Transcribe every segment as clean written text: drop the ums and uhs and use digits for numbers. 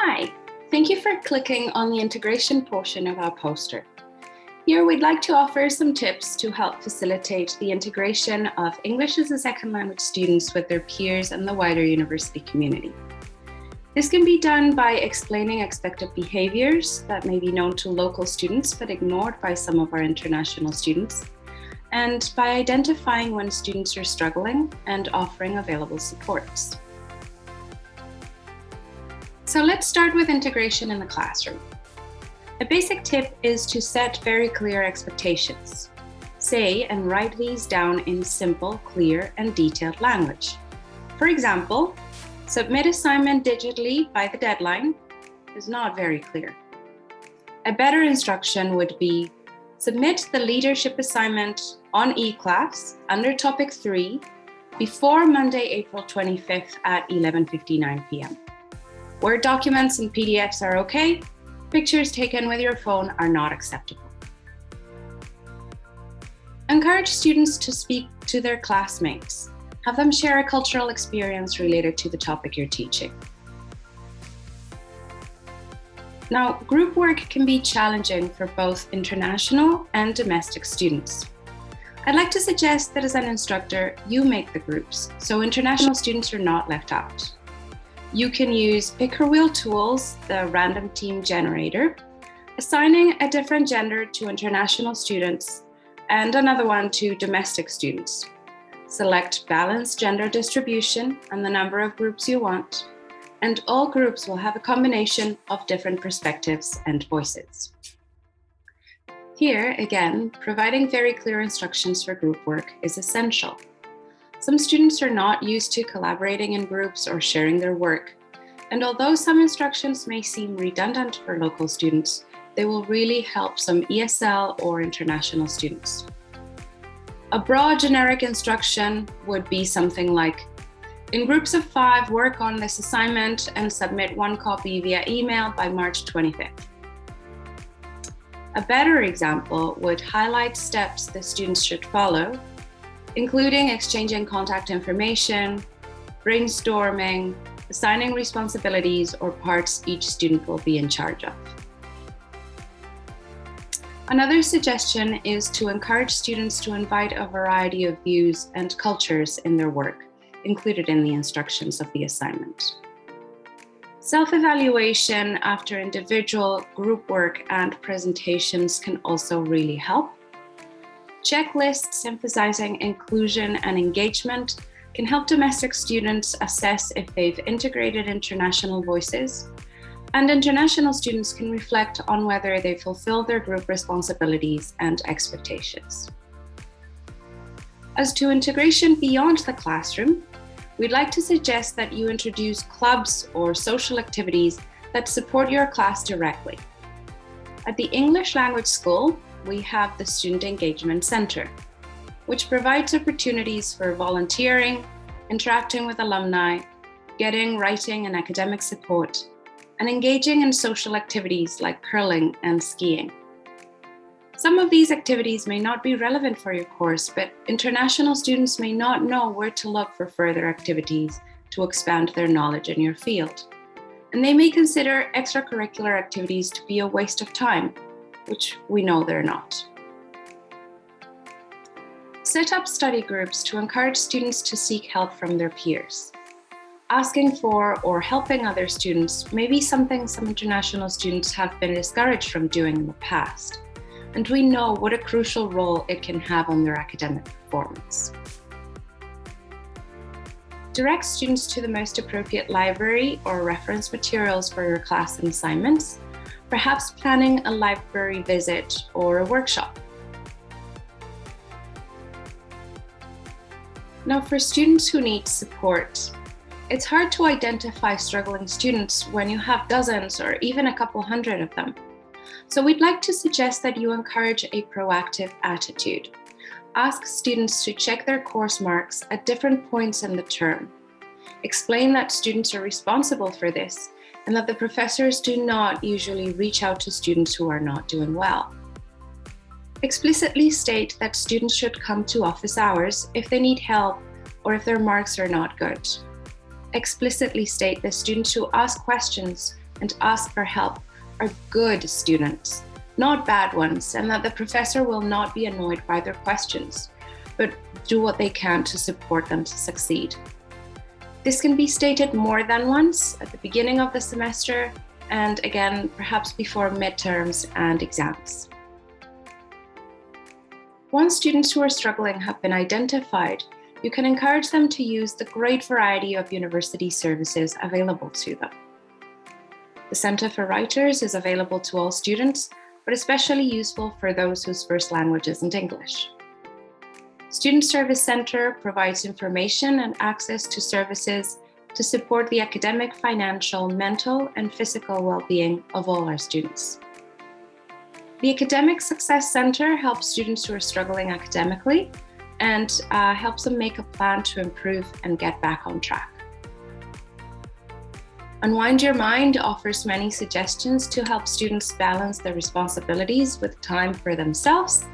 Hi, thank you for clicking on the integration portion of our poster. Here we'd like to offer some tips to help facilitate the integration of English as a second language students with their peers and the wider university community. This can be done by explaining expected behaviours that may be known to local students but ignored by some of our international students, and by identifying when students are struggling and offering available supports. So let's start with integration in the classroom. A basic tip is to set very clear expectations. Say and write these down in simple, clear, and detailed language. For example, submit assignment digitally by the deadline is not very clear. A better instruction would be submit the leadership assignment on eClass under topic 3 before Monday, April 25th at 11:59 p.m. Word documents and PDFs are okay. Pictures taken with your phone are not acceptable. Encourage students to speak to their classmates. Have them share a cultural experience related to the topic you're teaching. Now, group work can be challenging for both international and domestic students. I'd like to suggest that as an instructor, you make the groups, so international students are not left out. You can use pick or wheel tools, the random team generator, assigning a different gender to international students and another one to domestic students. Select balanced gender distribution and the number of groups you want, and all groups will have a combination of different perspectives and voices. Here, again, providing very clear instructions for group work is essential. Some students are not used to collaborating in groups or sharing their work, and although some instructions may seem redundant for local students, they will really help some ESL or international students. A broad generic instruction would be something like, in groups of 5, work on this assignment and submit 1 copy via email by March 25th. A better example would highlight steps the students should follow, including exchanging contact information, brainstorming, assigning responsibilities or parts each student will be in charge of. Another suggestion is to encourage students to invite a variety of views and cultures in their work, included in the instructions of the assignment. Self-evaluation after individual, group work, and presentations can also really help. Checklists emphasizing inclusion and engagement can help domestic students assess if they've integrated international voices, and international students can reflect on whether they fulfill their group responsibilities and expectations. As to integration beyond the classroom, we'd like to suggest that you introduce clubs or social activities that support your class directly. At the English Language School, we have the Student Engagement Center, which provides opportunities for volunteering, interacting with alumni, getting writing and academic support, and engaging in social activities like curling and skiing. Some of these activities may not be relevant for your course, but international students may not know where to look for further activities to expand their knowledge in your field. And they may consider extracurricular activities to be a waste of time, which we know they're not. Set up study groups to encourage students to seek help from their peers. Asking for or helping other students may be something some international students have been discouraged from doing in the past, and we know what a crucial role it can have on their academic performance. Direct students to the most appropriate library or reference materials for your class and assignments, perhaps planning a library visit or a workshop. Now, for students who need support, it's hard to identify struggling students when you have dozens or even a couple hundred of them. So we'd like to suggest that you encourage a proactive attitude. Ask students to check their course marks at different points in the term. Explain that students are responsible for this and that the professors do not usually reach out to students who are not doing well. Explicitly state that students should come to office hours if they need help or if their marks are not good. Explicitly state that students who ask questions and ask for help are good students, not bad ones, and that the professor will not be annoyed by their questions, but do what they can to support them to succeed. This can be stated more than once at the beginning of the semester and again, perhaps before midterms and exams. Once students who are struggling have been identified, you can encourage them to use the great variety of university services available to them. The Centre for Writers is available to all students, but especially useful for those whose first language isn't English. Student Service Centre provides information and access to services to support the academic, financial, mental, and physical well-being of all our students. The Academic Success Centre helps students who are struggling academically and helps them make a plan to improve and get back on track. Unwind Your Mind offers many suggestions to help students balance their responsibilities with time for themselves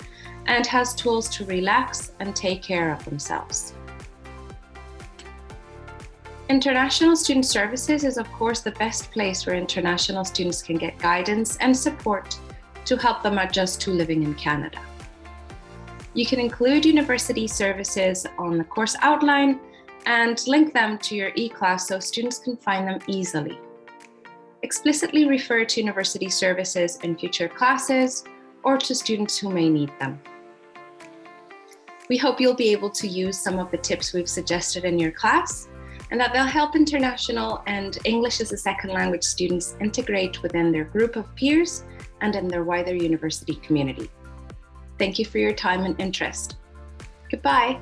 and has tools to relax and take care of themselves. International Student Services is, of course, the best place where international students can get guidance and support to help them adjust to living in Canada. You can include university services on the course outline and link them to your e-class so students can find them easily. Explicitly refer to university services in future classes or to students who may need them. We hope you'll be able to use some of the tips we've suggested in your class and that they'll help international and English as a second language students integrate within their group of peers and in their wider university community. Thank you for your time and interest. Goodbye.